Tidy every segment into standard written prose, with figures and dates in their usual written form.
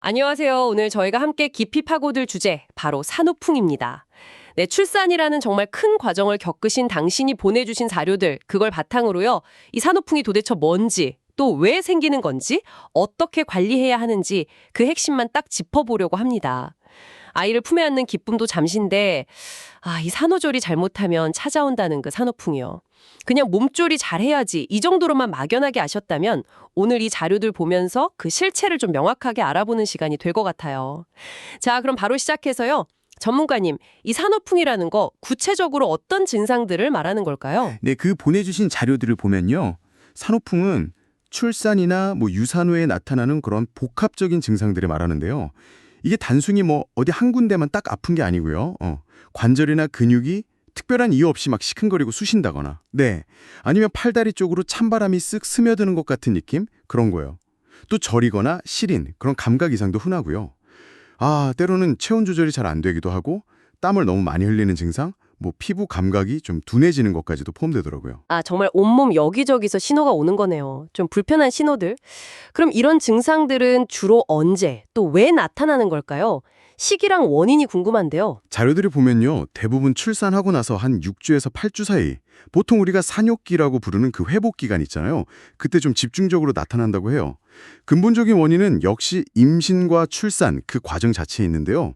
안녕하세요. 오늘 저희가 함께 깊이 파고들 주제, 바로 산후풍입니다. 네, 출산이라는 정말 큰 과정을 겪으신 당신이 보내주신 자료들, 그걸 바탕으로요. 이 산후풍이 도대체 뭔지, 또 왜 생기는 건지, 어떻게 관리해야 하는지 그 핵심만 딱 짚어보려고 합니다. 아이를 품에 안는 기쁨도 잠시인데, 이 산후조리 잘못하면 찾아온다는 그 산후풍이요. 그냥 몸조리 잘해야지 이 정도로만 막연하게 아셨다면 오늘 이 자료들 보면서 그 실체를 좀 명확하게 알아보는 시간이 될 것 같아요. 자, 그럼 바로 시작해서요. 전문가님, 이 산후풍이라는 거 구체적으로 어떤 증상들을 말하는 걸까요? 네, 그 보내주신 자료들을 보면요. 산후풍은 출산이나 유산 후에 나타나는 그런 복합적인 증상들을 말하는데요. 이게 단순히 어디 한 군데만 딱 아픈 게 아니고요. 관절이나 근육이 특별한 이유 없이 막 시큰거리고 쑤신다거나, 네, 아니면 팔다리 쪽으로 찬바람이 쓱 스며드는 것 같은 느낌? 그런 거예요. 또 저리거나 시린, 그런 감각 이상도 흔하고요. 때로는 체온 조절이 잘 안 되기도 하고 땀을 너무 많이 흘리는 증상, 피부 감각이 좀 둔해지는 것까지도 포함되더라고요. 정말 온몸 여기저기서 신호가 오는 거네요. 좀 불편한 신호들. 그럼 이런 증상들은 주로 언제, 또 왜 나타나는 걸까요? 시기랑 원인이 궁금한데요. 자료들을 보면요. 대부분 출산하고 나서 한 6주에서 8주 사이, 보통 우리가 산욕기라고 부르는 그 회복 기간 있잖아요. 그때 좀 집중적으로 나타난다고 해요. 근본적인 원인은 역시 임신과 출산 그 과정 자체에 있는데요.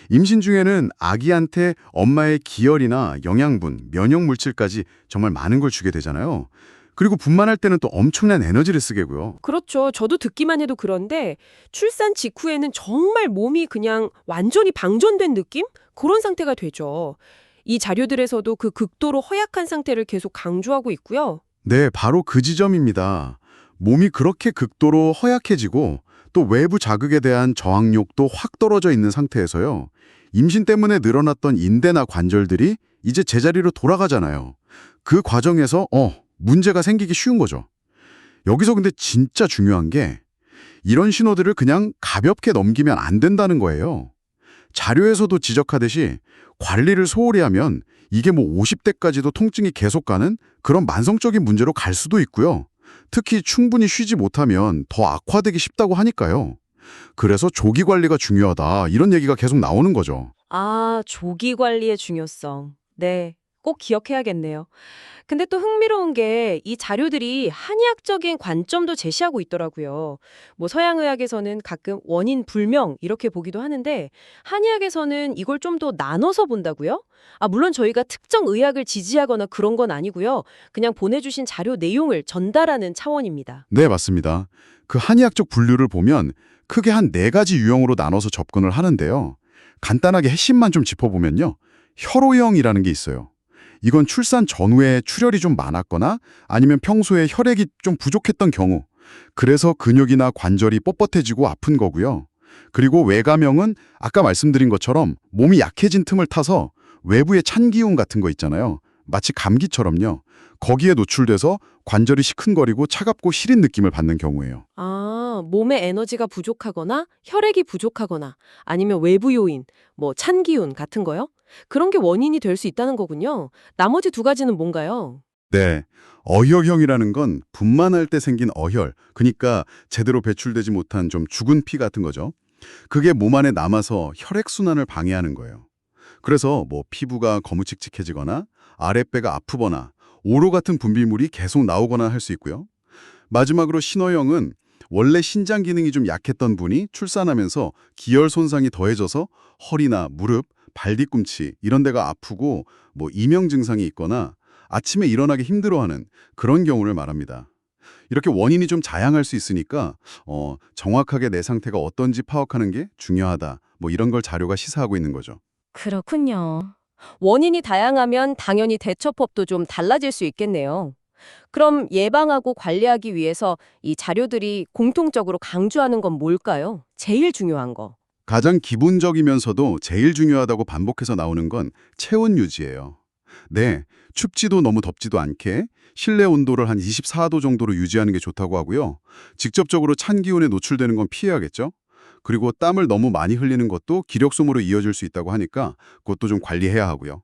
임신 중에는 아기한테 엄마의 기혈이나 영양분, 면역 물질까지 정말 많은 걸 주게 되잖아요. 그리고 분만할 때는 또 엄청난 에너지를 쓰게고요. 그렇죠. 저도 듣기만 해도 그런데 출산 직후에는 정말 몸이 그냥 완전히 방전된 느낌? 그런 상태가 되죠. 이 자료들에서도 그 극도로 허약한 상태를 계속 강조하고 있고요. 네, 바로 그 지점입니다. 몸이 그렇게 극도로 허약해지고 또 외부 자극에 대한 저항력도 확 떨어져 있는 상태에서요. 임신 때문에 늘어났던 인대나 관절들이 이제 제자리로 돌아가잖아요. 그 과정에서 문제가 생기기 쉬운 거죠. 여기서 근데 진짜 중요한 게 이런 신호들을 그냥 가볍게 넘기면 안 된다는 거예요. 자료에서도 지적하듯이 관리를 소홀히 하면 이게 50대까지도 통증이 계속 가는 그런 만성적인 문제로 갈 수도 있고요. 특히 충분히 쉬지 못하면 더 악화되기 쉽다고 하니까요. 그래서 조기 관리가 중요하다 이런 얘기가 계속 나오는 거죠. 조기 관리의 중요성. 네, 꼭 기억해야겠네요. 근데 또 흥미로운 게 이 자료들이 한의학적인 관점도 제시하고 있더라고요. 서양의학에서는 가끔 원인 불명 이렇게 보기도 하는데 한의학에서는 이걸 좀 더 나눠서 본다고요? 물론 저희가 특정 의학을 지지하거나 그런 건 아니고요. 그냥 보내주신 자료 내용을 전달하는 차원입니다. 네, 맞습니다. 그 한의학적 분류를 보면 크게 한 4가지 유형으로 나눠서 접근을 하는데요. 간단하게 핵심만 좀 짚어보면요. 혈오형이라는 게 있어요. 이건 출산 전후에 출혈이 좀 많았거나 아니면 평소에 혈액이 좀 부족했던 경우, 그래서 근육이나 관절이 뻣뻣해지고 아픈 거고요. 그리고 외가명은 아까 말씀드린 것처럼 몸이 약해진 틈을 타서 외부의 찬 기운 같은 거 있잖아요. 마치 감기처럼요. 거기에 노출돼서 관절이 시큰거리고 차갑고 시린 느낌을 받는 경우예요. 몸에 에너지가 부족하거나 혈액이 부족하거나 아니면 외부 요인, 찬 기운 같은 거요? 그런 게 원인이 될 수 있다는 거군요. 나머지 두 가지는 뭔가요? 네. 어혈형이라는 건 분만할 때 생긴 어혈, 그러니까 제대로 배출되지 못한 좀 죽은 피 같은 거죠. 그게 몸 안에 남아서 혈액순환을 방해하는 거예요. 그래서 피부가 거무칙칙해지거나 아랫배가 아프거나 오로 같은 분비물이 계속 나오거나 할 수 있고요. 마지막으로 신호형은 원래 신장 기능이 좀 약했던 분이 출산하면서 기혈 손상이 더해져서 허리나 무릎, 발 뒤꿈치 이런 데가 아프고 이명 증상이 있거나 아침에 일어나기 힘들어하는 그런 경우를 말합니다. 이렇게 원인이 좀 다양할 수 있으니까 정확하게 내 상태가 어떤지 파악하는 게 중요하다. 이런 걸 자료가 시사하고 있는 거죠. 그렇군요. 원인이 다양하면 당연히 대처법도 좀 달라질 수 있겠네요. 그럼 예방하고 관리하기 위해서 이 자료들이 공통적으로 강조하는 건 뭘까요? 제일 중요한 거. 가장 기본적이면서도 제일 중요하다고 반복해서 나오는 건 체온 유지예요. 네, 춥지도 너무 덥지도 않게 실내 온도를 한 24도 정도로 유지하는 게 좋다고 하고요. 직접적으로 찬 기온에 노출되는 건 피해야겠죠? 그리고 땀을 너무 많이 흘리는 것도 기력 소모로 이어질 수 있다고 하니까 그것도 좀 관리해야 하고요.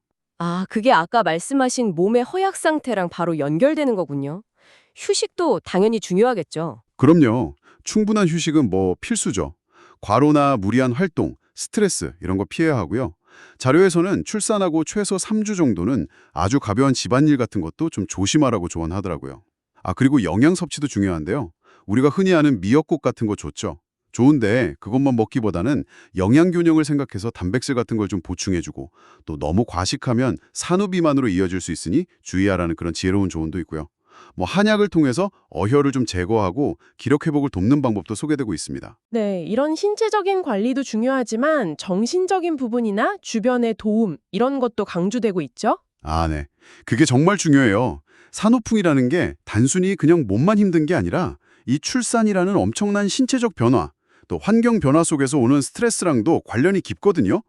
그게 아까 말씀하신 몸의 허약 상태랑 바로 연결되는 거군요. 휴식도 당연히 중요하겠죠. 그럼요. 충분한 휴식은 필수죠. 과로나 무리한 활동, 스트레스 이런 거 피해야 하고요. 자료에서는 출산하고 최소 3주 정도는 아주 가벼운 집안일 같은 것도 좀 조심하라고 조언하더라고요. 그리고 영양 섭취도 중요한데요. 우리가 흔히 아는 미역국 같은 거 좋죠. 좋은데 그것만 먹기보다는 영양 균형을 생각해서 단백질 같은 걸 좀 보충해주고 또 너무 과식하면 산후비만으로 이어질 수 있으니 주의하라는 그런 지혜로운 조언도 있고요. 한약을 통해서 어혈을 좀 제거하고 기력 회복을 돕는 방법도 소개되고 있습니다. 네, 이런 신체적인 관리도 중요하지만 정신적인 부분이나 주변의 도움 이런 것도 강조되고 있죠? 네. 그게 정말 중요해요. 산후풍이라는 게 단순히 그냥 몸만 힘든 게 아니라 이 출산이라는 엄청난 신체적 변화, 또 환경 변화 속에서 오는 스트레스랑도 관련이 깊거든요.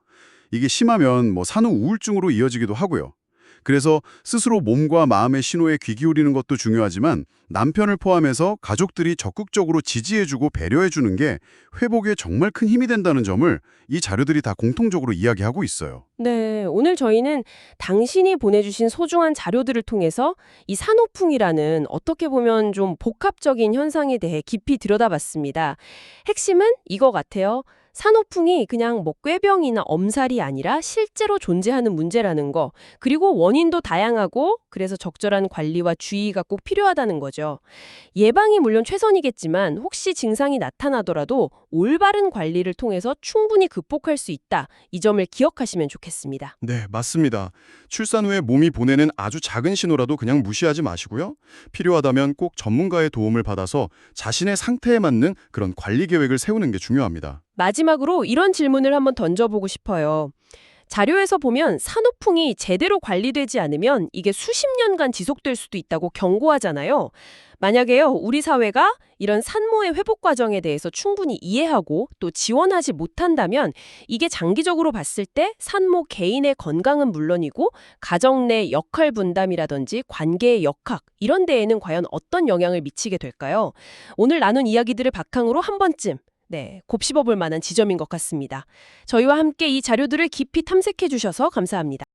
이게 심하면 산후 우울증으로 이어지기도 하고요. 그래서 스스로 몸과 마음의 신호에 귀 기울이는 것도 중요하지만 남편을 포함해서 가족들이 적극적으로 지지해주고 배려해주는 게 회복에 정말 큰 힘이 된다는 점을 이 자료들이 다 공통적으로 이야기하고 있어요. 네, 오늘 저희는 당신이 보내주신 소중한 자료들을 통해서 이 산후풍이라는 어떻게 보면 좀 복합적인 현상에 대해 깊이 들여다봤습니다. 핵심은 이거 같아요. 산후풍이 그냥 꾀병이나 엄살이 아니라 실제로 존재하는 문제라는 거, 그리고 원인도 다양하고 그래서 적절한 관리와 주의가 꼭 필요하다는 거죠. 예방이 물론 최선이겠지만 혹시 증상이 나타나더라도 올바른 관리를 통해서 충분히 극복할 수 있다. 이 점을 기억하시면 좋겠습니다. 네, 맞습니다. 출산 후에 몸이 보내는 아주 작은 신호라도 그냥 무시하지 마시고요. 필요하다면 꼭 전문가의 도움을 받아서 자신의 상태에 맞는 그런 관리 계획을 세우는 게 중요합니다. 마지막으로 이런 질문을 한번 던져보고 싶어요. 자료에서 보면 산후풍이 제대로 관리되지 않으면 이게 수십 년간 지속될 수도 있다고 경고하잖아요. 만약에요, 우리 사회가 이런 산모의 회복 과정에 대해서 충분히 이해하고 또 지원하지 못한다면 이게 장기적으로 봤을 때 산모 개인의 건강은 물론이고 가정 내 역할 분담이라든지 관계의 역학 이런 데에는 과연 어떤 영향을 미치게 될까요? 오늘 나눈 이야기들을 바탕으로 한 번쯤 곱씹어 볼 만한 지점인 것 같습니다. 저희와 함께 이 자료들을 깊이 탐색해 주셔서 감사합니다.